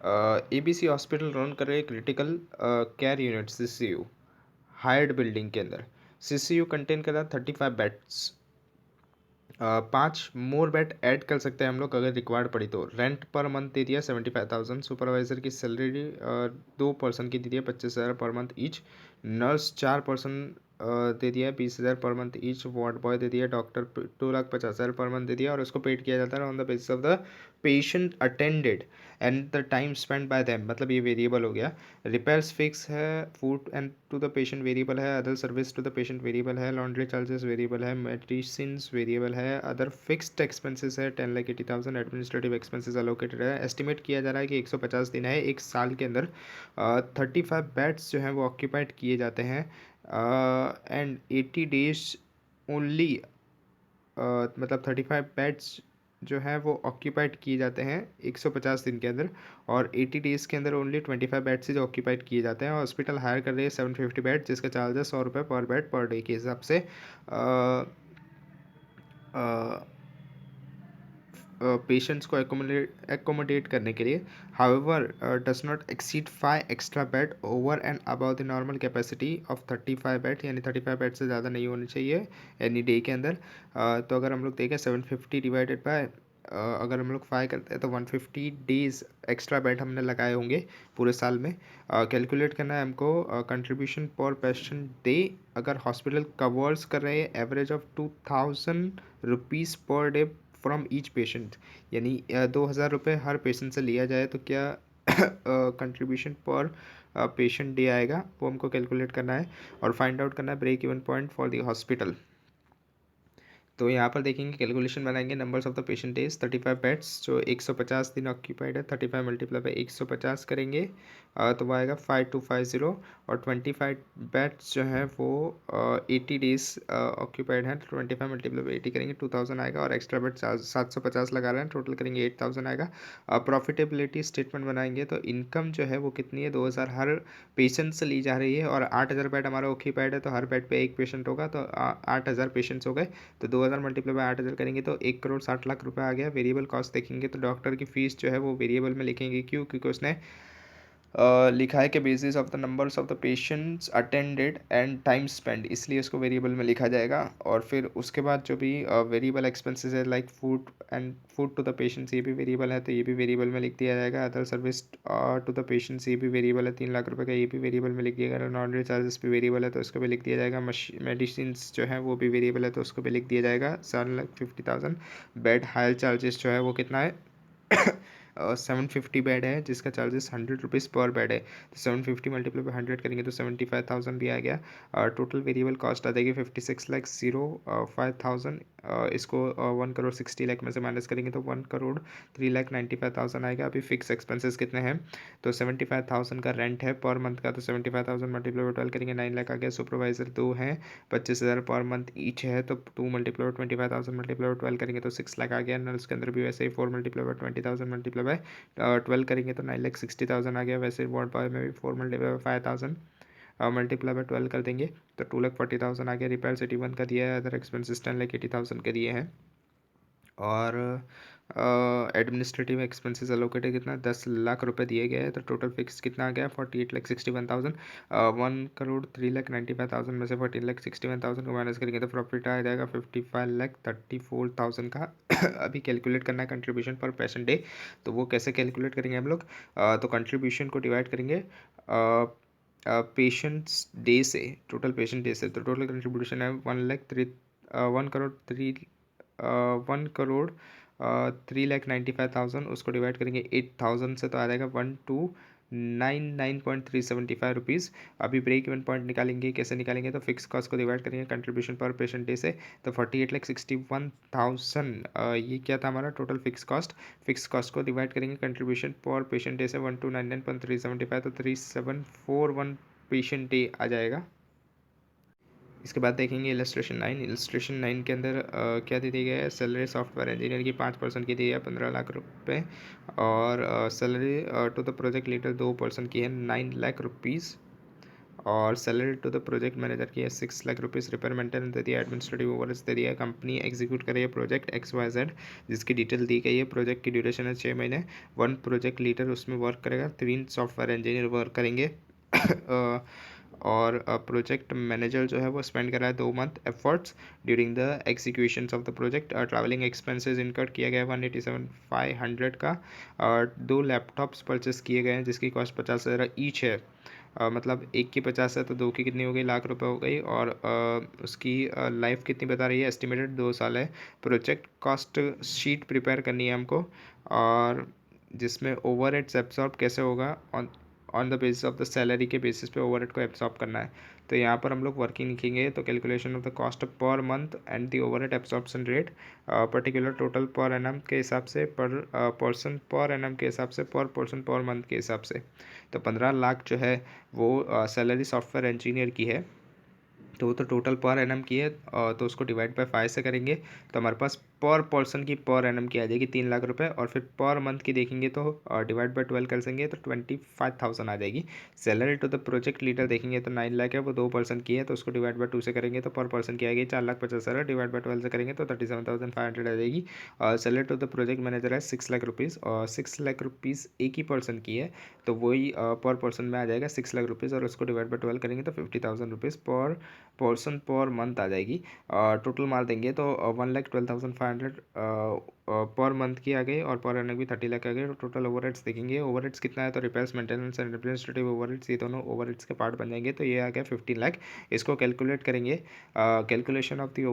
ABC hospital run कर रहे critical care unit CCU hired building के अंदर। सीसीयू कंटेन कर रहा 35 बेड्स। 5 मोर बेड ऐड कर सकते हैं हम लोग अगर रिक्वायर्ड पड़ी तो। रेंट पर मंथ दे दिया 75,000। सुपरवाइजर की सैलरी 2 पर्सन की दे दिया 25,000 per month each. Nurse 4 person दे दिया 20,000 per month each. Ward boy दे दिया, डॉक्टर 2,50,000 पर मंथ दे दिया। और उसको पेड किया जाता है on the basis of the patient attended and the time spend by them, मतलब ये वेरिएबल हो गया। रिपेयर्स फिक्स है, food and to the patient variable है, other service to the patient variable है, लॉन्ड्री चार्जेस वेरिएबल है, medicine variable है, other fixed expenses है 10,80,000। एडमिनिस्ट्रेटिव एक्सपेंसेस अलोकेटेड है। एस्टिमेट किया जा रहा है कि 150 दिन है, एक साल के अंदर 35 बेड्स जो हैं वो ऑक्यूपाइड किए जाते हैं एंड 80 डेज ओनली, मतलब 35 बेड्स जो हैं वो ऑक्यूपाइड किए जाते हैं 150 दिन के अंदर, और 80 डेज़ के अंदर ओनली 25 बेड से जो ऑक्यूपाइड किए जाते हैं। हॉस्पिटल हायर कर रही है 750 बेड, जिसका चार्ज है 100 रुपये पर बेड पर डे के हिसाब से। पेशेंट्स को एकोमोडेट करने के लिए। However does not exceed 5 extra bed over and above the normal capacity of 35 bed, यानी 35 बेड से ज़्यादा नहीं होनी चाहिए एनी डे के अंदर। तो अगर हम लोग देखें 750 डिवाइडेड बाय, अगर हम लोग 5 करते हैं तो 150 डेज एक्स्ट्रा बेड हमने लगाए होंगे पूरे साल में। कैलकुलेट करना है हमको कंट्रीब्यूशन पर पेशेंट डे। अगर हॉस्पिटल कवर्स कर रहे हैं average of 2,000 rupees per day from each patient, यानी 2,000 रुपये हर पेशेंट से लिया जाए तो क्या कंट्रीब्यूशन पर पेशेंट डे आएगा, वो हमको कैलकुलेट करना है और फाइंड आउट करना है break even point for the hospital. तो यहाँ पर देखेंगे, कैलकुलेशन बनाएंगे। Numbers of the patient days 35 beds जो 150 दिन ऑक्यूपाइड है, 35 मल्टीप्लाई बाई 150 करेंगे तो वो आएगा 5250। और 25 बेड्स जो हैं वो 80 डेज ऑक्यूपाइड हैं, तो 25 मल्टीप्लाई बाई 80 करेंगे 2000 आएगा। और एक्स्ट्रा बेड 750 लगा रहे हैं, टोटल करेंगे 8000 आएगा। प्रॉफिटेबिलिटी स्टेटमेंट बनाएंगे तो इनकम जो है वो कितनी है, 2000 हर पेशेंट से ली जा रही है, और 8000 बेड हमारा ऑक्यूपाइड है तो हर बेड पे एक पेशेंट होगा, तो 8000 पेशेंट्स हो गए। तो 2000 मल्टीप्लाई बाय 8000 करेंगे तो 1,60,00,000 रुपये आ गया। वेरिएबल कॉस्ट देखेंगे तो डॉक्टर की फीस जो है वो वेरिएबल में लिखेंगे, क्यों? क्योंकि उसने लिखा है कि basis of the numbers of the patients attended and time spend, इसलिए उसको वेरिएबल में लिखा जाएगा। और फिर उसके बाद जो भी वेरिएबल एक्सपेंसेस है like food to the patients, ये भी वेरिएबल है तो ये भी वेरिएबल में लिख दिया जाएगा। Other service to the patients, ये भी वेरिएबल है 3,00,000 रुपये का, ये भी वेरिएबल में लिख दिया जाएगा। लॉन्ड्री चार्जेस भी वेरिएबल है तो उसको भी लिख दिया जाएगा। मेडिसिन जो है वो भी वेरिएबल है तो उसको भी लिख दिया जाएगा। 7,50,000 बेड हायर चार्जेस जो है वो कितना है 750 बेड है जिसका चार्जेस 100 रुपीज़ पर बेड है, तो 750 मल्टीप्लाई बाई 100 करेंगे तो 75,000 भी आ गया। टोटल वेरिएबल कॉस्ट आ जाएगी 56,05,000। इसको 1,60,00,000 में से माइनस करेंगे तो 1,03,95,000 आएगा। अभी फिक्स एक्सपेंसेस कितने हैं, तो 75,000 का रेंट है पर मंथ का, तो 75,000 मल्टीप्लाई बाई 12 करेंगे 9,00,000 आ गया। सुपरवाइजर 2 हैं, 25,000 पर मंथ ईच है, तो 2 मल्टीप्लाई बाई 25,000 मल्टीप्लाई बाई 12 करेंगे तो 6,00,000 आ गया। नर्स के अंदर भी वैसे ही 4 मल्टीप्लाई बाई 20,000 मल्टीप्लाई बाय 12 करेंगे तो 9,60,000 आ गया। वैसे वार्ड बॉय में भी 4 मल्टीप्लाई बाई 5,000 मल्टीप्लाई बाय 12 कर देंगे तो 2,40,000 आ गया। रिपेयर सिटी 1 का दिया है, अदर एक्सपेंसेस 10,80,000 के दिए हैं। और एडमिनिस्ट्रेटिव एक्सपेंसेस अलोकेटेड कितना 10,00,000 रुपये दिए गए हैं, तो टोटल फिक्स कितना आ गया 48,61,000। 1,03,95,000 में से 14,61,000 को माइनस करेंगे तो प्रॉफिट आ जाएगा 55,34,000 का। अभी कैलकुलेट करना है कंट्रीब्यूशन पर पेशेंट डे, तो वो कैसे कैलकुलेट करेंगे हम लोग, तो कंट्रीब्यूशन को डिवाइड करेंगे पेशेंट्स डे से, टोटल पेशेंट डे से। तो टोटल कंट्रीब्यूशन है 1,03,95,000, उसको डिवाइड करेंगे 8,000 से तो आ जाएगा 1,299,375 रुपीज़। अभी ब्रेक इवन पॉइंट निकालेंगे, कैसे निकालेंगे, तो फिक्स कॉस्ट को डिवाइड करेंगे कंट्रीब्यूशन पर पेशेंट डे से, तो 48,61,000 ये क्या था हमारा total fix cost. Fix cost को डिवाइड करेंगे कंट्रीब्यूशन पर पेशेंट डे से 1,299,375, तो 3,741 पेशेंट डे आ जाएगा। इसके बाद देखेंगे इलस्ट्रेशन 9। इलस्ट्रेशन 9 के अंदर क्या दे दिया गया है, सैलरी सॉफ्टवेयर इंजीनियर की 5% की दी है 15,00,000 रुपये, और salary to the project leader 2% की है 9,00,000 रुपीज़। और salary to the project manager की है 6 लाख रुपीज़, रिपेयर मेंटेनेंस दे दिया, एडमिनिस्ट्रेटिव ओवरहेड्स दे दिया। कंपनी एग्जीक्यूट कर रही है प्रोजेक्ट XYZ जिसकी डिटेल दी गई है। प्रोजेक्ट की ड्यूरेशन है 6 महीने। 1 प्रोजेक्ट लीडर उसमें वर्क करेगा, 3 सॉफ्टवेयर इंजीनियर वर्क करेंगे और प्रोजेक्ट मैनेजर जो है वो स्पेंड कर रहा है 2 month efforts during the execution of the project. Travelling expenses incurred किया गया है 187,500 का। 2 लैपटॉप्स परचेस किए गए हैं जिसकी कॉस्ट 50,000 ईच है। मतलब एक की 50 है तो दो की कितनी हो गई, लाख रुपए हो गई। और उसकी लाइफ कितनी बता रही है, एस्टिमेटेड 2 साल है। प्रोजेक्ट कॉस्ट शीट प्रिपेयर करनी है हमको, और जिसमें ओवरहेड्स एब्सॉर्ब कैसे होगा, on the basis of the salary के बेसिस पे ओवरहेड को एब्सॉर्ब करना है। तो यहाँ पर हम लोग वर्किंग लिखेंगे, तो calculation of the cost per month and the overhead absorption rate particular total per annum के हिसाब से, पर पर्सन पर एनम के हिसाब से, पर पर्सन पर मंथ के हिसाब से। तो 15 लाख जो है वो सैलरी सॉफ्टवेयर इंजीनियर की है, तो वो तो टोटल पर एनम की है। तो उसको डिवाइड बाय 5 से करेंगे तो हमारे पास पर पर्सन की पर एनम की आ जाएगी 3 लाख रुपए। और फिर पर मंथ की देखेंगे तो डिवाइड बाय 12 कर देंगे तो 25,000 आ जाएगी। Salary to the project leader देखेंगे तो 9 लाख है, वो 2 पर्सन की है, तो उसको डिवाइड बाय 2 से करेंगे तो पर पर्सन की आएगी 4,50,000। डिवाइड बाय 12 से करेंगे तो 37,500 आ जाएगी। और salary to the project manager है 6 लाख रुपीज़, और 6 लाख रुपीज़ एक ही पर्सन की है, तो वही पर पर्सन में आ जाएगा 6 लाख रुपीज़, और उसको डिवाइड बाय 12 करेंगे तो 50,000 रुपीज़ पर पर्सन पर मंथ आ जाएगी। टोटल मार देंगे तो 1,12,500 पर मंथ की आ गई, और पर एनम भी 30 लाख आ गई। टोटल ओवरहेड्स देखेंगे, ओवरहेड्स कितना है तो repairs maintenance and administrative overheads, ये दोनों ओवरहेड्स के पार्ट बन जाएंगे, तो ये आ गया 15 लाख। इसको कैलकुलेट करेंगे, calculation of the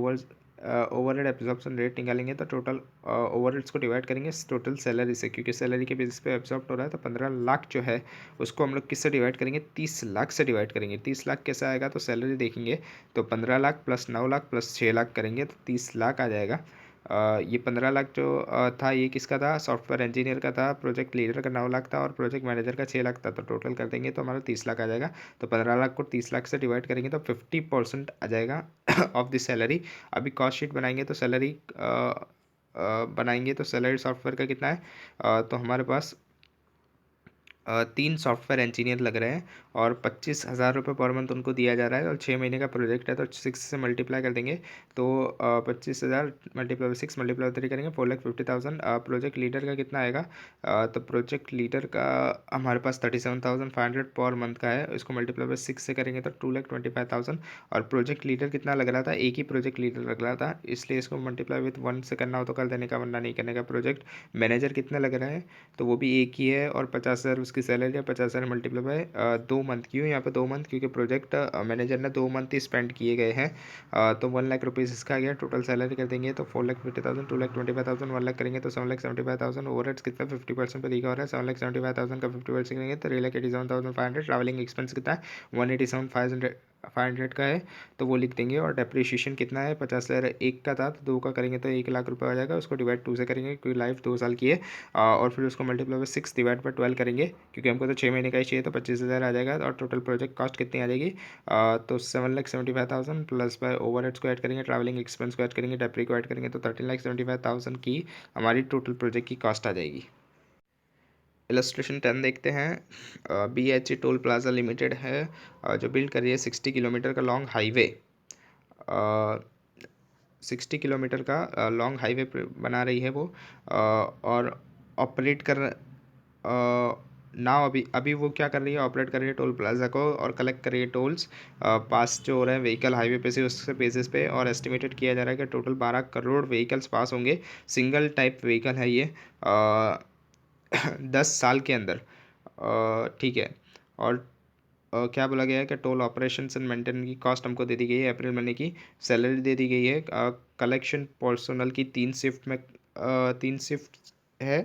overhead absorption rate निकालेंगे तो टोटल ओवरहेड्स को डिवाइड करेंगे टोटल सैलरी से, क्योंकि सैलरी के बेसिस पे एब्जॉर्ब हो रहा है। तो 15 लाख जो है उसको हम लोग किससे डिवाइड करेंगे, 30 लाख से डिवाइड करेंगे। 30 लाख कैसे आएगा, तो सैलरी देखेंगे तो 15 लाख प्लस 9 लाख प्लस 6 लाख करेंगे तो 30 लाख आ जाएगा। ये 15 लाख जो था ये किसका था, सॉफ्टवेयर इंजीनियर का था। प्रोजेक्ट लीडर का 9 लाख था और प्रोजेक्ट मैनेजर का 6 लाख था, तो टोटल कर देंगे तो हमारा 30 लाख आ जाएगा। तो 15 लाख को 30 लाख से डिवाइड करेंगे तो 50% आ जाएगा ऑफ द सैलरी। अभी कॉस्ट शीट बनाएंगे तो सैलरी बनाएंगे तो सैलरी सॉफ्टवेयर का कितना है, तो हमारे पास 3 सॉफ्टवेयर इंजीनियर लग रहे हैं और 25,000 रुपये पर मंथ उनको दिया जा रहा है, और 6 महीने का प्रोजेक्ट है तो 6 से मल्टीप्लाई कर देंगे तो 25,000 मल्टीप्लाई 6 मल्टीप्लाई 3 करेंगे 4,50,000। प्रोजेक्ट लीडर का कितना आएगा, तो प्रोजेक्ट लीडर का हमारे पास 37,500 पर मंथ का है, इसको मल्टीप्लाई बाई 6 से करेंगे तो 2,25,000। और प्रोजेक्ट लीडर कितना लग रहा था, एक ही प्रोजेक्ट लीडर लग रहा था, इसलिए इसको मल्टीप्लाई विथ 1 से करना हो तो कर देने का, वरना नहीं करने का। प्रोजेक्ट मैनेजर कितना लग रहा है, तो वो भी एक ही है, और 50,000 उसकी सैलरी है। 50,000 मल्टीप्लाई बाय 2 मंथ, क्यों यहाँ पे 2 मंथ, क्योंकि प्रोजेक्ट मैनेजर ने 2 मंथ ही स्पेंड किए गए हैं। तो 1 लाख रुपीज़ इसका आ गया। टोटल सैलरी कर देंगे तो 4,50,000, 2,25,000, 1 लाख करेंगे तो 7,75,000। ओवरहेड्स कितना 50% पे दिखा हो रहा है, 7,75,000 का 50% करेंगे तो 3,87,500। ट्रैवलिंग एक्सपेंस कितना है, 187,500 का है, तो वो लिख देंगे। और डेप्रिशिएशन कितना है, 50,000 एक का था तो 2 का करेंगे तो 1 लाख रुपये आ जाएगा, उसको डिवाइड 2 से करेंगे क्योंकि लाइफ 2 साल की है। और फिर उसको मल्टीप्लाई बाई 6 डिवाइड बाई 12 करेंगे, क्योंकि हमको तो 6 महीने का ही चाहिए, तो 25,000 आ जाएगा। और टोटल प्रोजेक्ट कॉस्ट कितनी आ जाएगी, तो 7,75,000 प्लस बाय ओवरहेड्स को ऐड करेंगे, ट्रैवलिंग एक्सपेंस को ऐड करेंगे, डेप्री को ऐड करेंगे तो 13,75,000 की हमारी टोटल प्रोजेक्ट की कॉस्ट आ जाएगी। इलस्ट्रेशन 10 देखते हैं। BHE टोल प्लाजा लिमिटेड है, जो बिल्ड कर रही है 60 किलोमीटर का लॉन्ग हाईवे। 60 किलोमीटर का लॉन्ग हाईवे बना रही है वो, और ऑपरेट कर नाउ अभी अभी वो क्या कर रही है, ऑपरेट कर रही है टोल प्लाजा को, और कलेक्ट कर रही है टोल्स पास जो हो रहे हैं व्हीकल हाईवे पे से, उसके बेसिस पे। और एस्टिमेटेड किया जा रहा है कि टोटल 12 करोड़ व्हीकल्स पास होंगे। सिंगल टाइप व्हीकल है ये, 10 साल के अंदर, ठीक है। और क्या बोला गया है कि टोल ऑपरेशंस एंड मेंटेन की कॉस्ट हमको दे दी गई है, अप्रैल महीने की सैलरी दे दी गई है। कलेक्शन पर्सनल की 3 शिफ्ट में, 3 शिफ्ट है,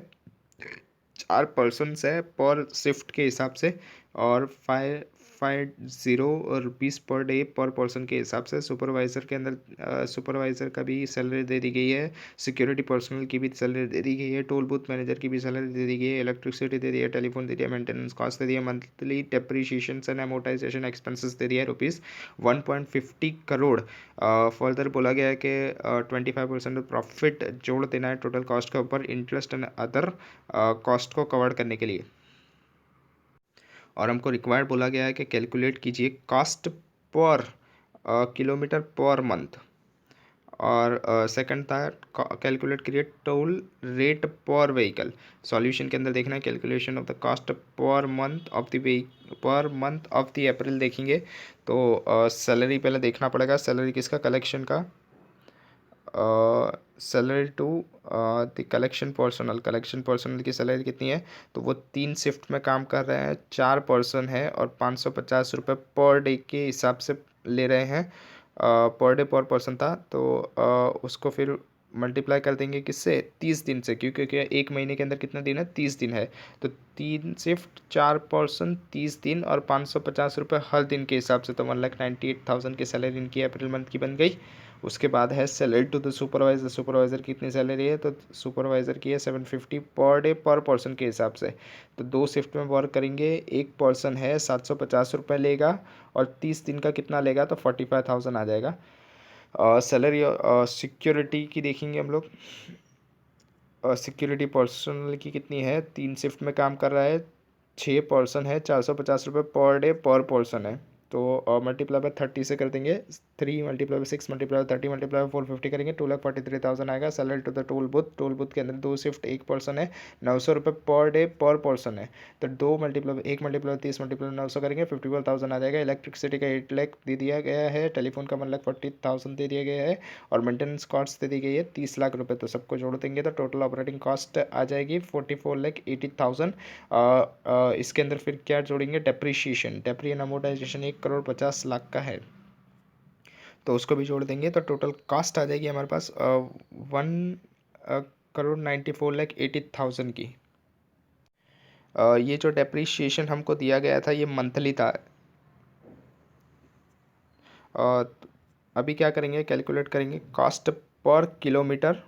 4 पर्सनस है पर शिफ्ट के हिसाब से, और 550 रुपीज़ पर डे पर पर्सन के हिसाब से। सुपरवाइज़र के अंदर सुपरवाइज़र का भी सैलरी दे दी गई है, सिक्योरिटी पर्सनल की भी सैलरी दे दी गई है, टोल बूथ मैनेजर की भी सैलरी दे दी गई है, इलेक्ट्रिसिटी दे दी है, टेलीफोन दे दिया, मेंटेनेंस कॉस्ट दे दिया, monthly depreciation and amortisation expenses दे दिया रुपीज़ 1.50 करोड़। फर्दर बोला गया है कि 25% प्रॉफिट जोड़ देना है टोटल कॉस्ट के ऊपर, इंटरेस्ट एंड अदर कॉस्ट को कवर करने के लिए। और हमको रिक्वायर्ड बोला गया है कि कैलकुलेट कीजिए cost per kilometre per month. और सेकंड था कैलकुलेट करिए टोल रेट पर व्हीकल। सॉल्यूशन के अंदर देखना है calculation of the cost per month of the per month of the April देखेंगे। तो सैलरी पहले देखना पड़ेगा, सैलरी किसका, कलेक्शन का। Salary to the collection personnel की सैलरी कितनी है, तो वो 3 शिफ्ट में काम कर रहे हैं, 4 पर्सन है और 550 रुपये पर डे के हिसाब से ले रहे हैं। पर डे पर पर्सन था, तो उसको फिर मल्टीप्लाई कर देंगे किससे, 30 दिन से, क्योंकि क्या एक महीने के अंदर कितना दिन है, 30 दिन है। तो 3 शिफ्ट 4 पर्सन 30 दिन और 550 रुपये हर दिन के हिसाब से, तो 1,98,000 की सैलरी इनकी अप्रैल मंथ की बन गई। उसके बाद है salary to the supervisor. Supervisor की कितनी सैलरी है, तो सुपरवाइजर की है 750 पर डे पर पर्सन के हिसाब से। तो 2 शिफ्ट में वर्क करेंगे, एक पर्सन है 750 रुपये लेगा और 30 दिन का कितना लेगा, तो 45,000 आ जाएगा। सैलरी सिक्योरिटी की देखेंगे हम लोग। सिक्योरिटी पर्सनल की कितनी है, 3 शिफ्ट में काम कर रहा है, 6 पर्सन है, 450 रुपये पर डे पर पर्सन है। तो मल्टीप्लाई बाय 30 से कर देंगे, 3 multiply by 6 multiply by 30 multiply by 450 करेंगे, 2,43,000 आएगा। Salary to the toll booth के अंदर 2 शिफ्ट 1 पर्सन है, 900 रुपये पर डे पर पर्सन है। तो 2 मल्टीप्लाई 1 मल्टीप्लाई 30 मल्टीप्लाई 900 करेंगे, 54,000 आ जाएगा। इलेक्ट्रिसिटी का 8 लाख दे दिया गया है, टेलीफोन का 1,40,000 दे दिया गया है और मेंटेनेंस कॉस्ट दे दी गई है 30 लाख रुपये। तो सबको जोड़ देंगे तो टोटल ऑपरेटिंग कॉस्ट आ जाएगी 44,80,000। इसके अंदर फिर क्या जोड़ेंगे, डेप्रीशिएशन अमोर्टाइजेशन 1,50,00,000 का है, तो उसको भी जोड़ देंगे। तो टोटल कॉस्ट आ जाएगी हमारे पास 1,94,80,000 की। ये जो डेप्रीशिएशन हमको दिया गया था ये मंथली था। अभी क्या करेंगे, कैलकुलेट करेंगे cost per kilometre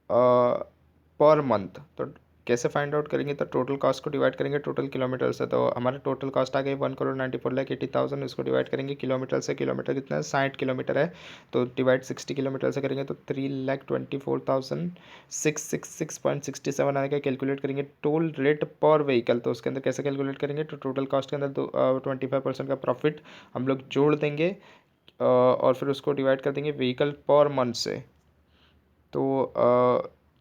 per month. तो कैसे फाइंड आउट करेंगे, तो टोटल कॉस्ट को डिवाइड करेंगे टोटल किलोमीटर से। तो हमारा टोटल कॉस्ट आ गई 1,94,80,000। इसको डिवाइड करेंगे किलोमीटर से, किलोमीटर कितना है, 60 किलोमीटर है, तो डिवाइड 60 किलोमीटर से करेंगे तो 3,24,666.67 आएगा। कैलकुलेट करेंगे टोल रेट पर व्हीकल, तो उसके अंदर कैसे कैलकुलेट करेंगे, तो टोटल कॉस्ट के अंदर 25% का प्रॉफिट हम लोग जोड़ देंगे और फिर उसको डिवाइड कर देंगे व्हीकल पर मंथ से। तो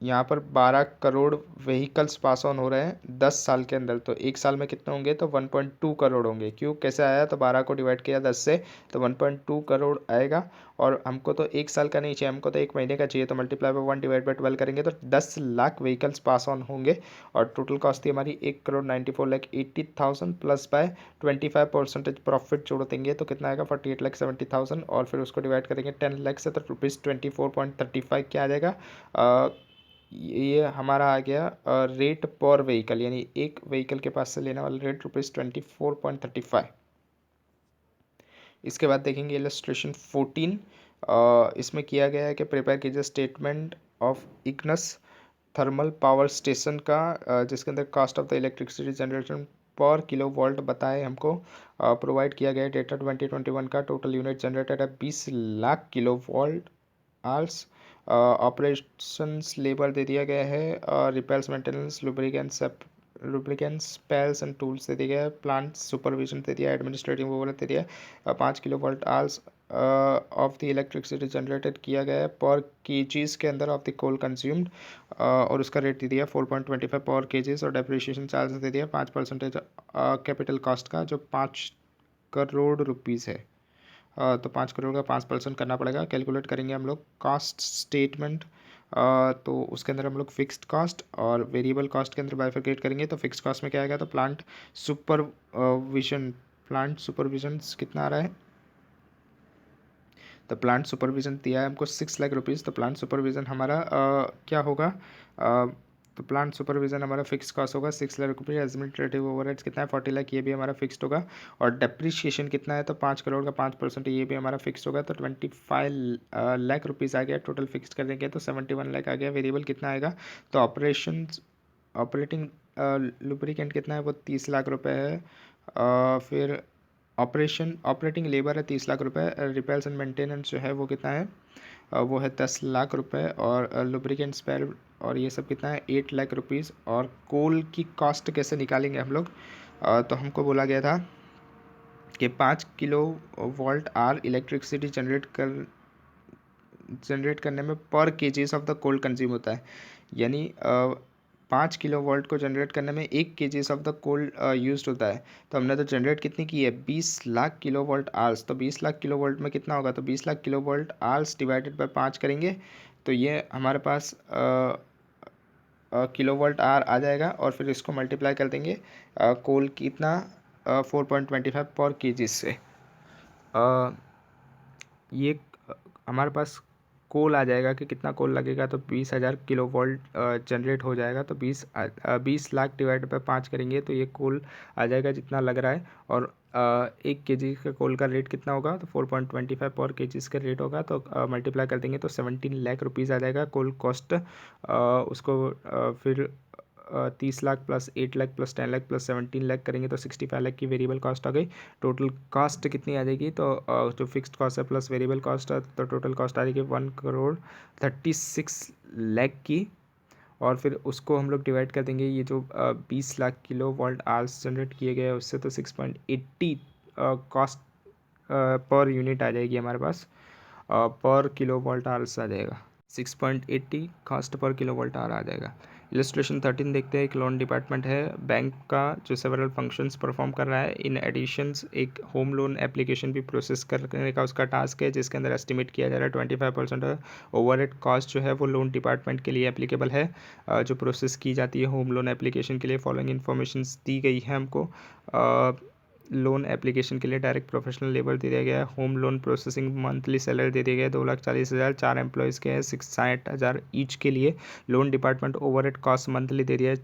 यहाँ पर 12 करोड़ व्हीकल्स पास ऑन हो रहे हैं 10 साल के अंदर। तो एक साल में कितने होंगे, तो 1.2 करोड़ होंगे। क्यों, कैसे आया, तो 12 को डिवाइड किया 10 से तो 1.2 करोड़ आएगा। और हमको तो एक साल का नहीं चाहिए, हमको तो एक महीने का चाहिए, तो मल्टीप्लाई बाय 1 डिवाइड बाय 12 करेंगे तो 10 लाख व्हीकल्स पास ऑन होंगे। और टोटल कॉस्ट थी हमारी 1,94,80,000 प्लस बाय 25% प्रॉफिट जोड़ देंगे तो कितना आएगा, 48,70,000। और फिर उसको डिवाइड करेंगे 10 लाख से तो ₹24.35 क्या आ जाएगा। ये हमारा आ गया रेट पर व्हीकल, यानी एक व्हीकल के पास से लेने वाला रेट ₹24.35। इसके बाद देखेंगे इलस्ट्रेशन 14। इसमें किया गया है कि प्रिपेयर कीजिए statement of Ignis thermal power station का, जिसके अंदर cost of the electricity generation पर किलो वोल्ट बताए हमको। प्रोवाइड किया गया डेटा 2021 का, टोटल यूनिट जनरेटेड है 20 lakh kilovolt hours. Operations labour दे दिया गया है, repairs maintenance lubricants spares and tools दे दिया गया है, प्लांट सुपरविजन दे दिया, एडमिनिस्ट्रेटिव ओवरहेड दे दिया है। 5 kilo volt hours of the electricity generated किया गया है पर केजीज के अंदर ऑफ द कोल कंज्यूम्ड, और उसका रेट दे दिया 4.25 पर केजीज। और डेप्रिशिएशन चार्ज दे दिया 5% कैपिटल कॉस्ट का, जो 5 करोड़ रुपीज़ है। तो 5 करोड़ का 5% करना पड़ेगा। कैलकुलेट करेंगे हम लोग कॉस्ट स्टेटमेंट। तो उसके अंदर हम लोग फिक्स्ड कॉस्ट और वेरिएबल कॉस्ट के अंदर बाइफरकेट करेंगे। तो फिक्स्ड कॉस्ट में क्या आएगा, तो प्लांट सुपरविजन कितना आ रहा है, तो प्लांट सुपरविजन दिया है हमको 6 लाख रुपीज़। तो प्लांट सुपरविजन हमारा क्या होगा, तो प्लांट सुपरविजन हमारा फिक्स कॉस्ट होगा 6 लाख रुपये। एडमिनिस्ट्रेटिव ओवरहेड्स कितना है 40 लाख, ये भी हमारा फिक्स्ड होगा। और डेप्रीशिएशन कितना है, तो 5 करोड़ का 5%, ये भी हमारा फिक्स होगा। तो 25 लाख रुपीज़ आ गया टोटल फिक्स कर देंगे तो 71 लाख आ गया। वेरिएबल कितना आएगा, तो ऑपरेटिंग लुब्रिकेंट कितना है, वो 30 लाख रुपये है। फिर ऑपरेटिंग लेबर है 30 लाख रुपये। रिपेयर्स एंड मेंटेनेंस जो है वो कितना है, वो है 10 लाख रुपए, और लुब्रिकेंट स्पेयर और ये सब कितना है 8 लाख रुपीज़। और कोल की कॉस्ट कैसे निकालेंगे हम लोग, तो हमको बोला गया था कि 5 kW इलेक्ट्रिसिटी जनरेट करने में पर kgs of the coal consume होता है, यानी 5 kW को जनरेट करने में 1 kgs of the coal use होता है। तो हमने तो जनरेट कितनी की है 20 लाख kW, तो 20 लाख kW में कितना होगा, तो 20 लाख kW डिवाइडेड बाय 5 करेंगे तो ये हमारे पास kW आ जाएगा, और फिर इसको मल्टीप्लाई कर देंगे कोल कितना 4.25 पर केजी से। ये हमारे पास कोल आ जाएगा कि कितना कोल लगेगा, तो 20,000 kW जनरेट हो जाएगा। तो 20 लाख डिवाइड बाय 5 करेंगे तो ये कोल आ जाएगा जितना लग रहा है। और 1 kg का कोल का रेट कितना होगा, तो 4.25 पर केजी का रेट होगा। तो मल्टीप्लाई कर देंगे तो 17 लाख रुपीज़ आ जाएगा कोल कॉस्ट। उसको फिर 30 lakh plus 8 lakh plus 10 lakh plus 17 lakh करेंगे तो 65 लाख की वेरिएबल कॉस्ट आ गई। टोटल कॉस्ट कितनी आ जाएगी, तो जो फिक्स्ड कॉस्ट है प्लस वेरिएबल कॉस्ट है, तो टोटल कॉस्ट आ जाएगी 1,36,00,000 की। और फिर उसको हम लोग डिवाइड कर देंगे ये जो 20 लाख kW जनरेट किए गए हैं उससे, तो 6.80 कॉस्ट पर यूनिट आ जाएगी हमारे पास, पर kW आ जाएगा। 6.80 कॉस्ट पर kW आ जाएगा। इलस्ट्रेशन 13 देखते हैं। एक लोन डिपार्टमेंट है बैंक का जो सेवरल फंक्शंस परफॉर्म कर रहा है। इन एडिशंस एक होम लोन एप्लीकेशन भी प्रोसेस करने का उसका टास्क है, जिसके अंदर एस्टिमेट किया जा रहा है 25% ओवरहेड कॉस्ट जो है वो लोन डिपार्टमेंट के लिए एप्लीकेबल है, जो प्रोसेस की जाती है होम लोन एप्लीकेशन के लिए। फॉलोइंग इन्फॉर्मेशन दी गई है हमको। लोन एप्लीकेशन के लिए डायरेक्ट प्रोफेशनल लेबर दे दिया गया है। Home loan processing monthly salary दे दिया गया है 2,40,000। 4 एम्प्लॉयज़ के हैं, 60,000 ईच के लिए। Loan department overhead cost monthly दे दिया है।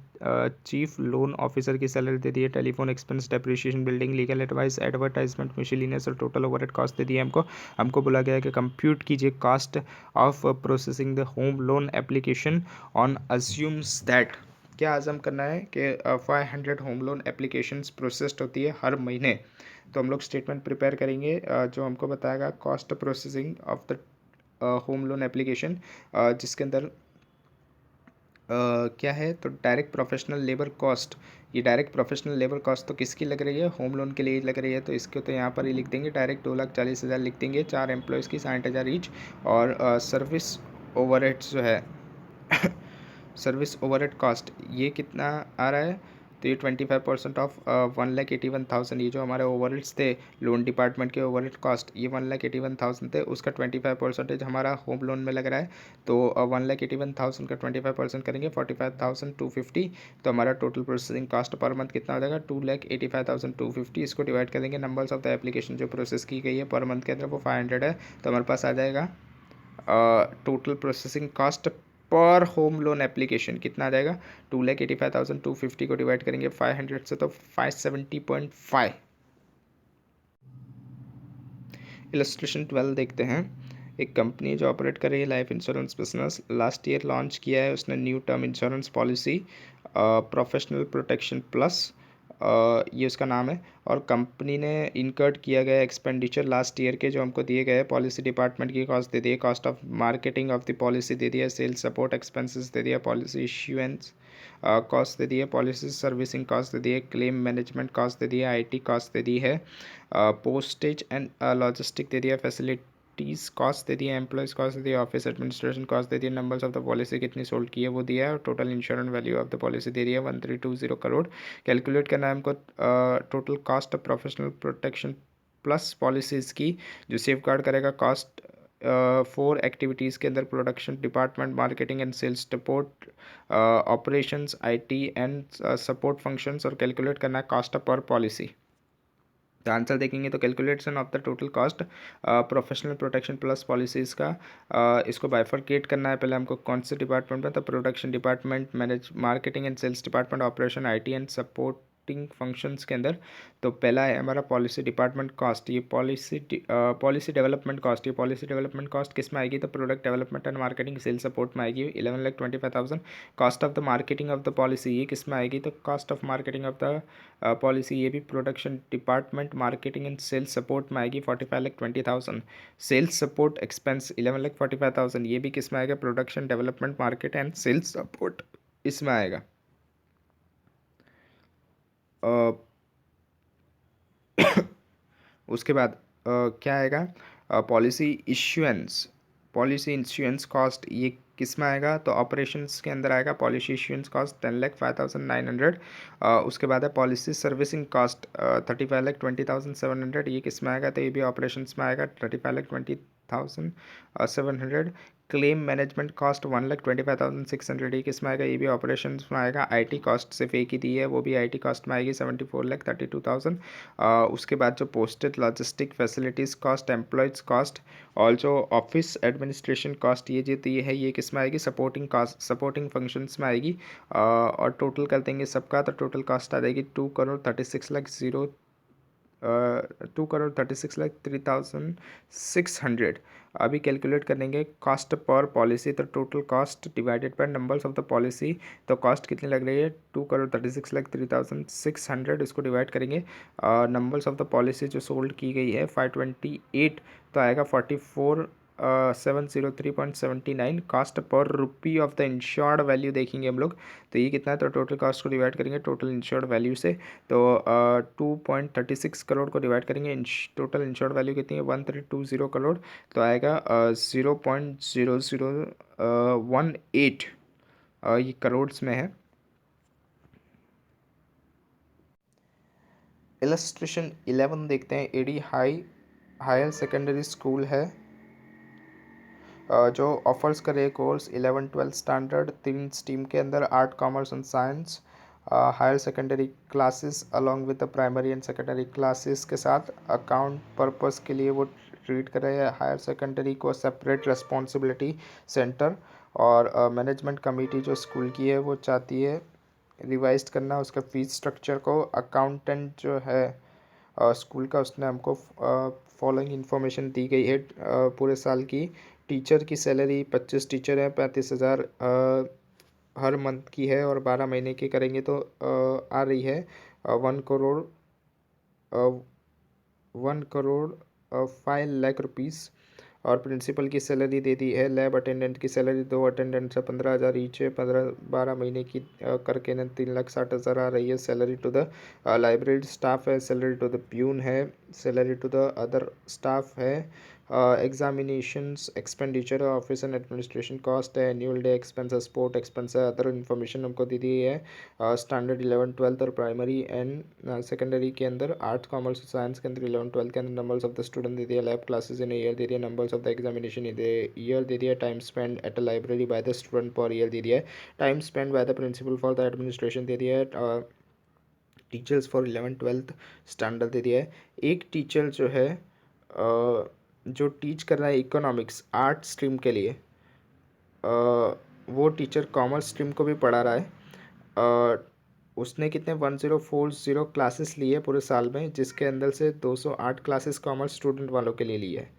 चीफ लोन ऑफिसर की सैलरी दे दी है। Telephone expense, depreciation, building, legal advice, advertisement, miscellaneous और टोटल ओवरहेड कॉस्ट दे दी है हमको बोला गया है कि कंप्यूट कीजिए cost of processing the home loan application on assumes that. क्या आज़म करना है कि 500 होम लोन एप्लीकेशंस प्रोसेस्ड होती है हर महीने। तो हम लोग स्टेटमेंट प्रिपेयर करेंगे जो हमको बताएगा cost processing of the home loan application, जिसके अंदर क्या है, तो डायरेक्ट प्रोफेशनल लेबर कॉस्ट। ये डायरेक्ट प्रोफेशनल लेबर कॉस्ट तो किसकी लग रही है, होम लोन के लिए लग रही है। तो इसको तो यहाँ पर ही लिख देंगे डायरेक्ट 2,40,000 लिख देंगे। 4 एम्प्लॉयज़ की 60,000 ईच। और सर्विस ओवरहेड्स जो है सर्विस ओवरहेड कॉस्ट ये कितना आ रहा है, तो ये 25% ऑफ 1,81,000। ये जो हमारे ओवरहेड्स थे लोन डिपार्टमेंट के ओवरहेड कॉस्ट, ये 1,81,000 थे, उसका 25% हमारा होम लोन में लग रहा है। तो 1,81,000 का 25% करेंगे 45,250। तो हमारा total processing cost per month कितना हो जाएगा 2,85,250। इसको डिवाइड कर देंगे नंबर्स ऑफ द एप्लीकेशन जो प्रोसेस की गई है पर मंथ के अंदर, वो 500 है। तो हमारे पास आ जाएगा total processing cost per home loan application कितना आ जाएगा 2,85,250 को डिवाइड करेंगे 500 से तो 570.5। इलस्ट्रेशन 12 देखते हैं। एक कंपनी जो ऑपरेट कर रही है life insurance business, last year launch किया है उसने new term insurance policy professional protection plus, ये उसका नाम है। और कंपनी ने इनकर्ड किया गया एक्सपेंडिचर लास्ट ईयर के जो हमको दिए गए, पॉलिसी डिपार्टमेंट की कॉस्ट दे दी है, cost of marketing of the policy दे दिया, सेल्स सपोर्ट एक्सपेंसेस दे दिया, पॉलिसी इश्यूएंस कॉस्ट दे दी है, पॉलिसी सर्विसिंग कॉस्ट दे दी है, क्लेम मैनेजमेंट कॉस्ट दे दी है, आईटी कॉस्ट दे दी है, पोस्टेज एंड लॉजिस्टिक दे दिया, फैसिलिटीज़ कॉस्ट दे दिया, एम्प्लॉयज़ कॉस्ट दे दिया, ऑफिस एडमिनिस्ट्रेशन कॉस्ट दे दिया, नंबर्स ऑफ द पॉलिसी कितनी सोल्ड की है वो दिया है, और total insurance value of the policy दे दिया 1,320 करोड़। कैलकुलेट करना है हमको total cost of professional protection plus policies की, जो सेफ गार्ड करेगा कॉस्ट 4 एक्टिविटीज़ के अंदर, production department, marketing and sales support, operations, IT and support functions, और कैलकुलेट करना है कॉस्ट पर पॉलिसी। तो आंसर देखेंगे तो calculation of the total cost professional protection plus policies का, इसको बाइफरकेट करना है पहले हमको कौन से डिपार्टमेंट में, तो production department, manage marketing and sales department, operation, IT and support supporting functions के अंदर। तो पहला है हमारा पॉलिसी डिपार्टमेंट कॉस्ट। ये पॉलिसी डेवलपमेंट कॉस्ट, ये पॉलिसी डेवलपमेंट कॉस्ट किस में आएगी? तो product development and marketing sales support में आएगी 11,25,000। Cost of the marketing of the policy ये किस में आएगी? तो cost of marketing of the policy ये भी production department marketing and sales support में आएगी 45,20,000। सेल्स सपोर्ट एक्सपेंस 11,45,000 ये भी किस में आएगा? Production development market and sales support इसमें आएगा। उसके बाद क्या आएगा? Policy issuance, policy insurance cost ये किस में आएगा? तो ऑपरेशंस के अंदर आएगा। Policy issuance cost 10,05,900। उसके बाद है पॉलिसी सर्विसिंग कॉस्ट 35,20,700 ये किस में आएगा? तो ये भी ऑपरेशंस में आएगा 35,20,700। क्लेम मैनेजमेंट कॉस्ट 1,25,600 ये किस में आएगा? ये भी ऑपरेशंस में आएगा। आईटी कॉस्ट सिर्फ एक ही दी है, वो भी आईटी कॉस्ट में आएगी 74,32,000। उसके बाद जो posted logistic facilities cost, employees cost और जो ऑफिस एडमिनिस्ट्रेशन कॉस्ट ये जो दी है ये किस में आएगी? सपोर्टिंग कॉस्ट, सपोर्टिंग फंक्शंस में आएगी। और टोटल कर देंगे सबका तो टोटल कॉस्ट आ जाएगी 2,36,3,600। अभी कैलकुलेट करेंगे कॉस्ट पर पॉलिसी, तो total cost divided by numbers of the policy, तो कॉस्ट कितनी लग रही है? 2,36,03,600। इसको डिवाइड करेंगे नंबर्स ऑफ द पॉलिसी जो सोल्ड की गई है 528, तो आएगा 44,703.79। Cost per rupee of the insured value देखेंगे हम लोग, तो ये कितना है? तो टोटल कॉस्ट को डिवाइड करेंगे टोटल इंश्योर्ड वैल्यू से, तो 2.36 करोड़ को डिवाइड करेंगे। टोटल इंश्योर्ड वैल्यू कितनी है? 1320 करोड़, तो आएगा 0.0018 ये करोड्स में है। इलस्ट्रेशन 11 देखते हैं। एडी हायर सेकेंडरी स्कूल है जो ऑफर्स करे कोर्स 11-12 स्टैंडर्ड 3 स्ट्रीम के अंदर, art, commerce and science. Higher secondary classes along with the primary and secondary classes के साथ अकाउंट पर्पस के लिए वो ट्रीट कर रहे हैं हायर सेकेंडरी को सेपरेट रिस्पॉन्सिबिलिटी सेंटर। और मैनेजमेंट कमेटी जो स्कूल की है वो चाहती है रिवाइज करना उसका फीस स्ट्रक्चर को। अकाउंटेंट जो है स्कूल का उसने हमको फॉलोइंग इन्फॉर्मेशन दी गई है पूरे साल की। टीचर की सैलरी 25 टीचर हैं 35,000 हर मंथ की है, और 12 महीने की करेंगे तो आ रही है 1 करोड़ 5 लाख रुपीज़। और प्रिंसिपल की सैलरी दे दी है। लैब अटेंडेंट की सैलरी 2 अटेंडेंट से 15,000 ईच है, 12 महीने की करके ना 3,60,000 आ रही है। Salary to the library staff है, सैलरी टू द प्यून है, salary to the other staff है। Examinations expenditure office and administration cost है, annual day expense, sport expense है, अदर इन्फॉर्मेशन हमको दी दी है। स्टैंडर्ड 11-12 और प्राइमरी एंड सेकेंडरी के अंदर, आर्ट्स, कॉमर्स और साइंस के अंदर 11-12 के अंदर नंबर्स ऑफ द स्टूडेंट दे दिया, लैब क्लासेस इन ईयर दे दिया, numbers of the examination year दे दिया, time spend at a library by the student per year दे दिया है, time spend by the principal for the administration दे दिया है, टीचर्स फॉर 11-12 स्टैंडर्ड दे दिया है। एक टीचर जो है जो टीच कर रहा है इकोनॉमिक्स आर्ट स्ट्रीम के लिए, वो टीचर कॉमर्स स्ट्रीम को भी पढ़ा रहा है। उसने कितने 1040 क्लासेस लिए पूरे साल में, जिसके अंदर से 208 क्लासेस कॉमर्स स्टूडेंट वालों के लिए ली है।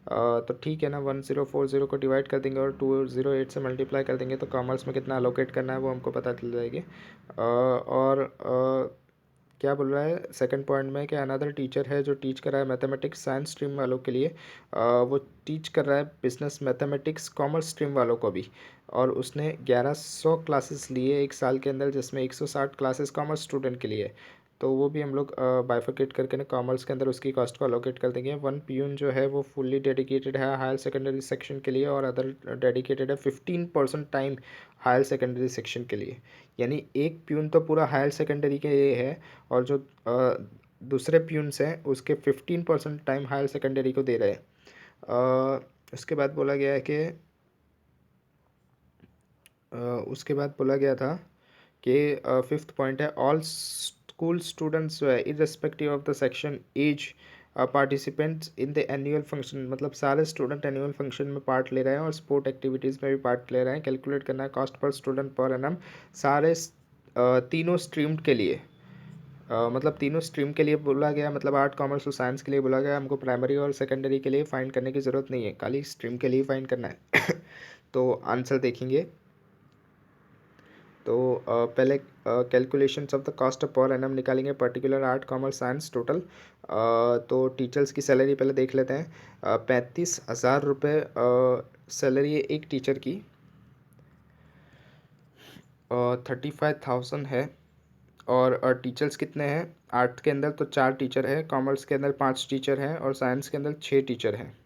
तो ठीक है ना, 1040 को डिवाइड कर देंगे और 208 से मल्टीप्लाई कर देंगे तो कॉमर्स में कितना अलोकेट करना है वो हमको पता चल जाएगी। और क्या बोल रहा है सेकंड पॉइंट में कि अनदर टीचर है जो टीच कर रहा है मैथमेटिक्स साइंस स्ट्रीम वालों के लिए, वो टीच कर रहा है बिजनेस मैथमेटिक्स कॉमर्स स्ट्रीम वालों को भी, और उसने 1100 क्लासेस लिए एक साल के अंदर, जिसमें 160 क्लासेस कॉमर्स स्टूडेंट के लिए। तो वो भी हम लोग बाइफिकेट करके ना कॉमर्स के अंदर उसकी कॉस्ट को अलोकेट कर देंगे। वन पियून जो है वो फुल्ली डेडिकेटेड है हायर सेकेंडरी सेक्शन के लिए, और अदर डेडिकेटेड है 15% टाइम हायर सेकेंडरी सेक्शन के लिए। यानी एक प्यून तो पूरा हायर सेकेंडरी के लिए है, और जो दूसरे प्यून्स हैं उसके 15% टाइम हायर सेकेंडरी को दे रहे हैं। उसके बाद बोला गया है कि उसके बाद बोला गया था कि फिफ्थ पॉइंट है ऑल स्कूल स्टूडेंट्स जो है irrespective of the section as participants in the annual function, मतलब सारे स्टूडेंट एनुअल फंक्शन में पार्ट ले रहे हैं और स्पोर्ट एक्टिविटीज़ में भी पार्ट ले रहे हैं। कैलकुलेट करना है cost per student per annum सारे तीनों स्ट्रीम के लिए। मतलब तीनों स्ट्रीम के लिए बोला गया, मतलब आर्ट कॉमर्स और साइंस के लिए बोला गया। हमको प्राइमरी और सेकेंडरी के लिए फाइंड करने की ज़रूरत नहीं है, खाली स्ट्रीम के लिए फाइंड करना है। तो आंसर देखेंगे। तो पहले calculations of the cost of per annum निकालेंगे, particular art commerce science total. तो टीचर्स की सैलरी पहले देख लेते हैं। 35,000 रुपये सैलरी है एक टीचर की। 35,000 है। और टीचर्स कितने हैं? आर्ट के अंदर तो 4 टीचर हैं, कॉमर्स के अंदर 5 टीचर हैं और साइंस के अंदर 6 टीचर हैं।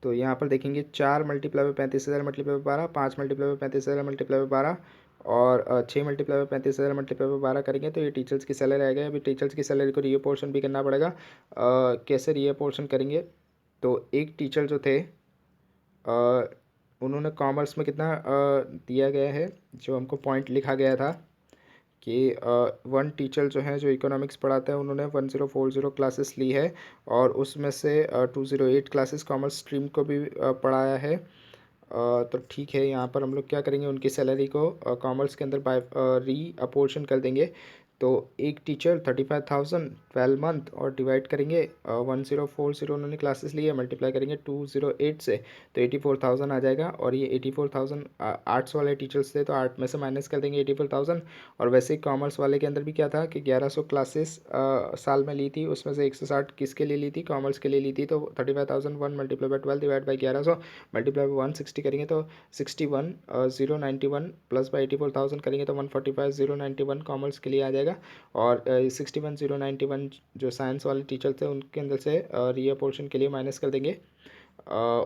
तो यहाँ पर देखेंगे 4 multiply by 35,000 multiply by 12, 5 multiply by 35,000 multiply by 12 और 6 मल्टीप्लाई बाई 35,000 मल्टीप्लाई बाई 12 करेंगे तो ये टीचर्स की सैलरी आएगा। अभी टीचर्स की सैलरी को रीअ पोर्शन भी करना पड़ेगा। कैसे रीअ पोर्शन करेंगे? तो एक टीचर जो थे उन्होंने कॉमर्स में कितना दिया गया है, जो हमको पॉइंट लिखा गया था कि वन टीचर जो है जो इकोनॉमिक्स पढ़ाते हैं उन्होंने 1040 क्लासेस ली है और उसमें से 208 क्लासेस कॉमर्स स्ट्रीम को भी पढ़ाया है। तो ठीक है, यहाँ पर हम लोग क्या करेंगे, उनकी सैलरी को कॉमर्स के अंदर बाय री अपोर्शन कर देंगे। तो एक टीचर 35,000 12 मंथ और डिवाइड करेंगे 1040 उन्होंने क्लासेस ली है, मल्टीप्लाई करेंगे 208 से तो 84,000 आ जाएगा। और ये 84,000 आर्ट्स वाले टीचर्स थे तो आर्ट में से माइनस कर देंगे 84,000। और वैसे ही कॉमर्स वाले के अंदर भी क्या था कि 1100 क्लासेस साल में ली थी, उसमें से 160 किसके लिए ली थी? कॉमर्स के लिए ली थी। तो 35,001 multiply by 12 divide by 1100 multiply by 160 करेंगे तो 61,091 प्लस बाई 84,000 करेंगे तो 145,091 कॉमर्स के लिए आ जाएगा। और 61,091 जो साइंस वाले टीचर थे उनके अंदर से रीअ पोर्शन के लिए माइनस कर देंगे।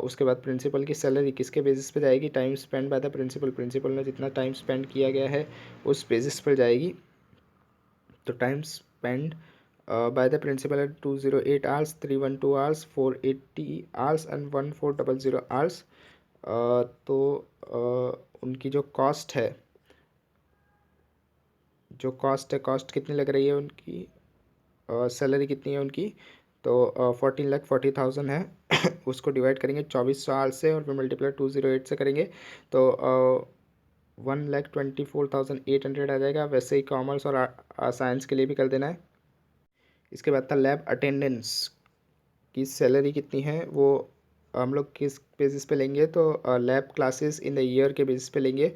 उसके बाद प्रिंसिपल की सैलरी किसके बेसिस पे जाएगी? Time spend by the principal, principal ने जितना टाइम स्पेंड किया गया है उस बेसिस पर जाएगी। तो time spend by the principal at 208 hours, 312 hours, 480 hours and 1400 hours. तो उनकी जो कॉस्ट है, कॉस्ट कितनी लग रही है उनकी, सैलरी कितनी है उनकी? तो 14,40,000 है। उसको डिवाइड करेंगे 2400 आवर्स से और फिर मल्टीप्लाई 208 से करेंगे तो 1,24,800 आ जाएगा। वैसे ही कॉमर्स और साइंस के लिए भी कर देना है। इसके बाद था लैब अटेंडेंस की सैलरी कितनी है, वो हम लोग किस बेसिस पे लेंगे? तो lab classes in the year के बेसिस पे लेंगे।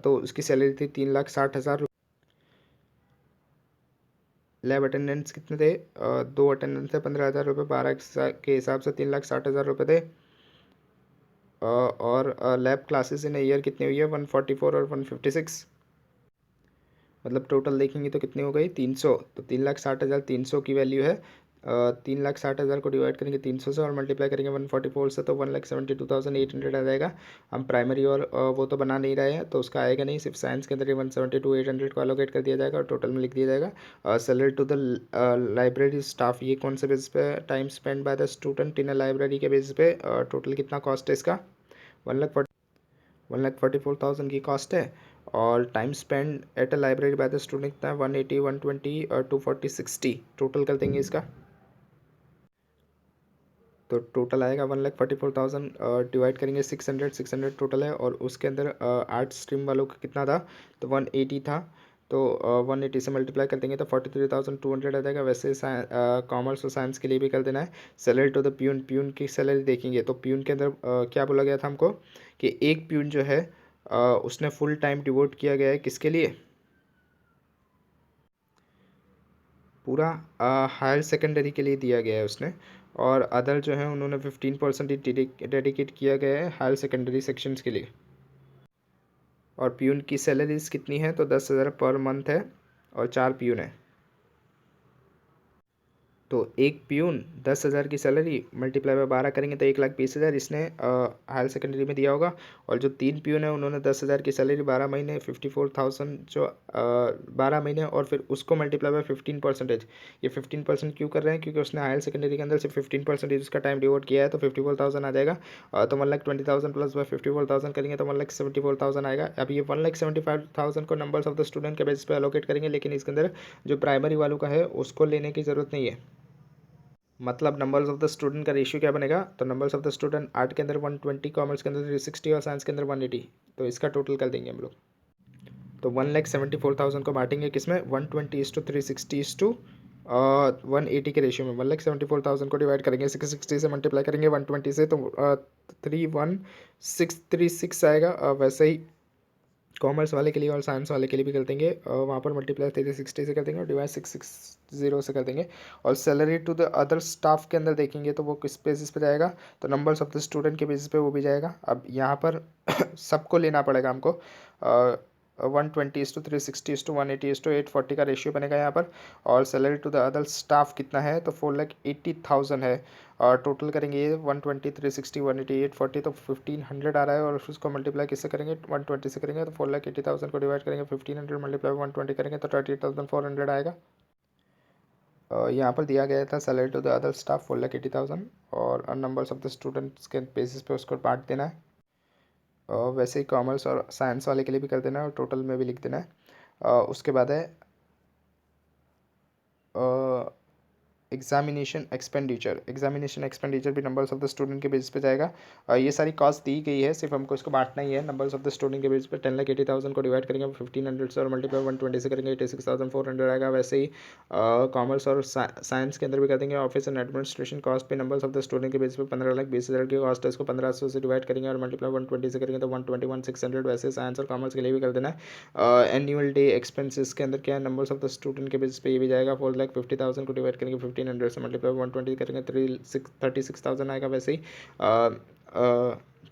तो उसकी सैलरी थी 3,60,000। लैब अटेंडेंस कितने थे? 2 अटेंडेंस थे 15,000 रुपये, 12 के हिसाब से 3,60,000 रुपये थे। और लैब क्लासेस इन ईयर कितनी हुई है? 144 और 156, मतलब टोटल देखेंगे तो कितनी हो गई? 300। तो 3,60,000 300 की वैल्यू है। 3,60,000 को डिवाइड करेंगे 300 से और मल्टीप्लाई करेंगे 144 से तो 1,72,800 आ जाएगा। हम प्राइमरी और वो तो बना नहीं रहे हैं तो उसका आएगा नहीं, सिर्फ साइंस के अंदर ही 172,800 को एलोकेट कर दिया जाएगा और टोटल में लिख दिया जाएगा। Salary to the library staff, ये कौन से बेसिस पे? Time spend by the student in a library के बेसिस पे। टोटल कितना कॉस्ट है इसका? 1,44,000 की कॉस्ट है। और time spend at a library by the student कितना है? 180, 120 और 240, 60 टोटल कर देंगे इसका। तो टोटल आएगा 1,44,000 डिवाइड करेंगे 600 टोटल है। और उसके अंदर आर्ट स्ट्रीम वालों का कितना था? तो 180 था। तो 180 से मल्टीप्लाई कर देंगे तो 43,200 आ जाएगा। वैसे कॉमर्स और साइंस के लिए भी कर देना है। Salary to the peon, peon की सैलरी देखेंगे तो प्यून के अंदर क्या बोला गया था हमको कि एक प्यून जो है उसने फुल टाइम डिवोट किया गया है किसके लिए? पूरा हायर सेकेंडरी के लिए दिया गया है उसने। और अदर जो है उन्होंने 15% ही डेडिकेट किया गया है हायर सेकेंडरी सेक्शंस के लिए। और प्यून की सैलरीज कितनी है? तो 10,000 पर मंथ है और 4 प्यून है। तो एक प्यून 10,000 की सैलरी मल्टीप्लाई बाय 12 करेंगे तो 1,20,000 इसने हायर सेकेंडरी में दिया होगा। और जो 3 प्यून है उन्होंने 10,000 की सैलरी 12 महीने 54,000 जो 12 महीने और फिर उसको मल्टीप्लाई बाय 15%। ये 15% क्यों कर रहे हैं? क्योंकि उसने हायर सेकेंडरी के अंदर सिर्फ 15% उसका टाइम डिवोट किया है तो 54,000 आ जाएगा। तो 1,20,000 प्लस बाय 54,000 करेंगे तो 1,74,000 आएगा। अब ये 1,75,000 को नंबर्स ऑफ द स्टूडेंट के बेसिस पे एलोकेट करेंगे, लेकिन इसके अंदर जो प्राइमरी वालों का है उसको लेने की ज़रूरत नहीं है। मतलब नंबर्स ऑफ द स्टूडेंट का रेशियो क्या बनेगा? तो numbers of the student art के अंदर 120, कॉमर्स के अंदर 360 और साइंस के अंदर 180। तो इसका टोटल कर देंगे हम लोग। तो 1,74,000 को बांटेंगे किसमें, 120:360 180 के रेशियो में। 1,74,000 को डिवाइड करेंगे 660 से, मल्टीप्लाई करेंगे 120 से, तो 31636 आएगा। वैसे ही कॉमर्स वाले के लिए और साइंस वाले के लिए भी कर देंगे, वहाँ पर मल्टीप्लाई 360 से कर देंगे और डिवाइड 660 से कर देंगे। और salary to the other staff के अंदर देखेंगे तो वो किस बेसिस पे जाएगा, तो नंबर्स ऑफ द स्टूडेंट के बेसिस पे वो भी जाएगा। अब यहाँ पर सबको लेना पड़ेगा हमको। 120:360:180:840 का रेशियो बनेगा यहाँ पर। और salary to the other staff कितना है, तो 4,80,000 है। और टोटल करेंगे ये 120:360:180:840, तो 1,500 आ रहा है। और उसको मल्टीप्लाई किससे करेंगे, 120 से करेंगे, तो 4,80,000 को डिवाइड करेंगे 1,500 मल्टीप्लाई 120 करेंगे तो 38,400 आएगा। यहाँ पर दिया गया था salary to the other staff 4,80,000 और नंबर्स ऑफ द स्टूडेंट्स के बेसिस पे उसको बांट देना है। वैसे ही कॉमर्स और साइंस वाले के लिए भी कर देना है और टोटल में भी लिख देना है। उसके बाद है एग्जामिनेशन एक्सपेंडिचर भी नंबर्स ऑफ द स्टूडेंट के बेसिस पे जाएगा। ये सारी कॉस्ट दी गई है, सिर्फ हमको इसको बांटना ही है नंबर्स ऑफ द स्टूडेंट के बेसिस पे। 10,80,000 को डिवाइड करेंगे 1,500 से और मल्टीप्लाई 120 से करेंगे 86,400 आएगा। वैसे ही कॉमर्स और साइंस के अंदर भी कर देंगे। ऑफिस एंड एडमिनिस्ट्रेशन कॉस्ट पे नंबर्स ऑफ द स्टूडेंट के बेसिस पे 15,20,000 की कॉस्ट है, इसको 1,500 से डिवाइड करेंगे और मल्टीप्लाई 120 से करेंगे तो 121,600। वैसे साइंस और कॉमर्स के लिए भी कर देना है। एनुअल डे एक्सपेंसेस के अंदर क्या है, नंबर्स ऑफ द स्टूडेंट के बेसिस पे ये भी जाएगा। 4,50,000 को डिवाइड करेंगे 1,500 से, मल्टीप्लाई 120 करेंगे 36,000 आएगा। वैसे ही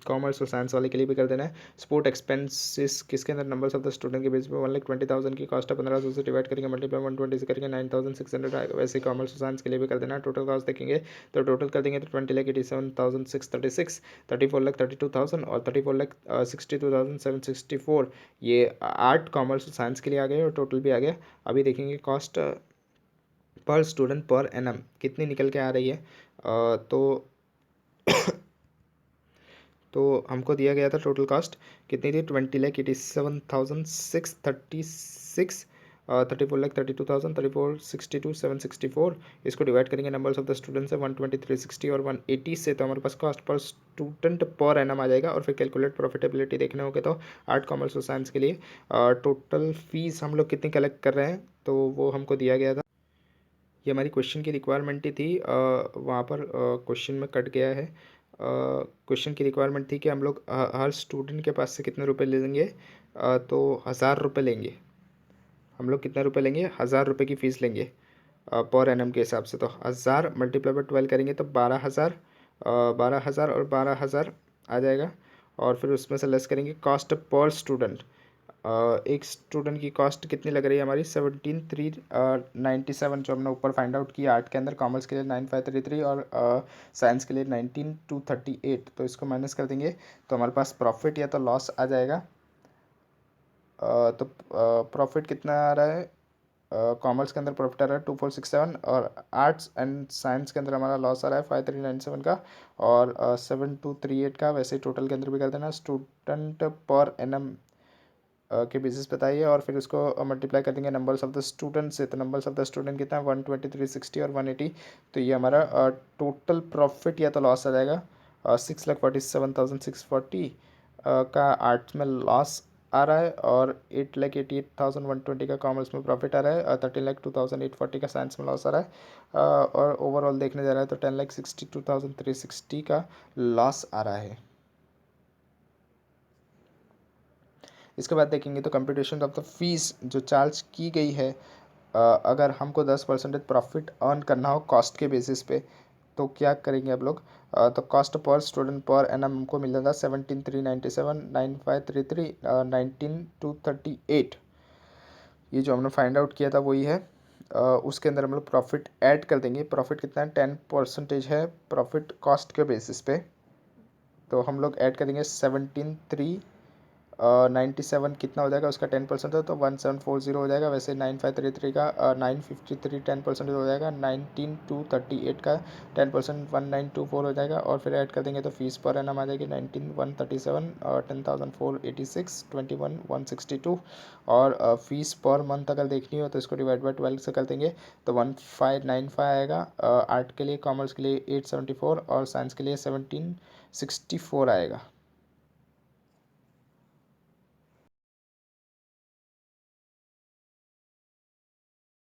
कॉमर्स और साइंस वाले के लिए भी कर देना है। स्पोर्ट एक्सपेंसेस किसके अंदर, नंबर्स ऑफ द स्टूडेंट के बेस पे 1,20,000 की कॉस्ट है, 1,500 से डिवाइड करेंगे मल्टीप्लाई 120 से करेंगे 9,600 आएगा। वैसे ही कॉमर्स और साइंस के लिए भी कर देना है। टोटल कॉस्ट देखेंगे तो टोटल कर देंगे तो 20,87,636, 34,32,000 और 34,62,764। ये आर्ट कॉमर्स और साइंस के लिए आ गए और टोटल भी आ गया। अभी देखेंगे cost per student per annum कितनी निकल के आ रही है। तो हमको दिया गया था टोटल कॉस्ट कितनी थी, 20,87,636, 34,32,000, 34,62,764। इसको डिवाइड करेंगे नंबर्स ऑफ द स्टूडेंट से 120:360 और 180 से, तो हमारे पास cost per student per annum आ जाएगा। और फिर कैलकुलेट प्रॉफिटेबिलिटी देखने होगे तो आर्ट कॉमर्स और साइंस के लिए टोटल फीस हम लोग कितनी कलेक्ट कर रहे हैं, तो वो हमको दिया गया था। ये हमारी क्वेश्चन की रिक्वायरमेंट ही थी। वहाँ पर क्वेश्चन में कट गया है। क्वेश्चन की रिक्वायरमेंट थी कि हम लोग हर स्टूडेंट के पास से कितने रुपए लेंगे, तो 1,000 रुपये लेंगे। हम लोग कितने रुपए लेंगे, 1,000 रुपये की फ़ीस लेंगे पर एनम के हिसाब से। तो 1,000 मल्टीप्लाई बाई 12 करेंगे तो 12,000, 12,000 और 12,000 आ जाएगा। और फिर उसमें से लेस करेंगे कॉस्ट पर स्टूडेंट। एक स्टूडेंट की कॉस्ट कितनी लग रही है हमारी, 17,397 जो हमने ऊपर फाइंड आउट किया। आर्ट के अंदर, कॉमर्स के लिए 9,533 और साइंस के लिए 19,238। तो इसको माइनस कर देंगे तो हमारे पास प्रॉफिट या तो लॉस आ जाएगा। तो प्रॉफिट कितना आ रहा है, कॉमर्स के अंदर प्रॉफिट आ रहा है 2,467 और आर्ट्स एंड साइंस के अंदर हमारा लॉस आ रहा है 5,397 का और 7,238 का। वैसे टोटल के अंदर भी कर देना स्टूडेंट पर एनम के बेसिस बताइए और फिर उसको मल्टीप्लाई कर देंगे नंबर्स ऑफ द स्टूडेंट से। तो नंबर्स ऑफ द स्टूडेंट कितना है, 120,360 और 180। तो ये हमारा टोटल प्रॉफिट या तो लॉस आ जाएगा 6,47,640 का आर्ट्स में लॉस आ रहा है और 8,88,120 का कॉमर्स में प्रॉफिट आ रहा है और 13,02,840 का साइंस में लॉस आ रहा है। और ओवरऑल देखने जा रहा है तो 10,62,360 का लॉस आ रहा है। इसके बाद देखेंगे तो कंप्यूटेशन ऑफ द फीस जो चार्ज की गई है, अगर हमको 10% प्रॉफिट अर्न करना हो कॉस्ट के बेसिस पे तो क्या करेंगे आप लोग। तो cost per student per annum हमको मिल रहा था 17,397, 9,533, 19,238। ये जो हमने फाइंड आउट किया था वही है। उसके अंदर हम लोग प्रॉफिट ऐड कर देंगे। प्रॉफिट कितना है, 10% है प्रॉफिट कॉस्ट के बेसिस पे। तो हम लोग ऐड करेंगे 17,397 कितना हो जाएगा, उसका 10% है तो 1,740 हो जाएगा। वैसे 9,533 का 953 10% हो जाएगा। 19,238 का 10% 1,924 हो जाएगा। और फिर ऐड कर देंगे तो फीस पर एनम आ जाएगी 19,137 और 10,486, 21,162। और फीस पर मंथ अगर देखनी हो तो इसको डिवाइड बाई 12 से कर देंगे तो 1,595 आएगा। आर्ट के लिए, कॉमर्स के लिए 874 और साइंस के लिए 1,764 आएगा।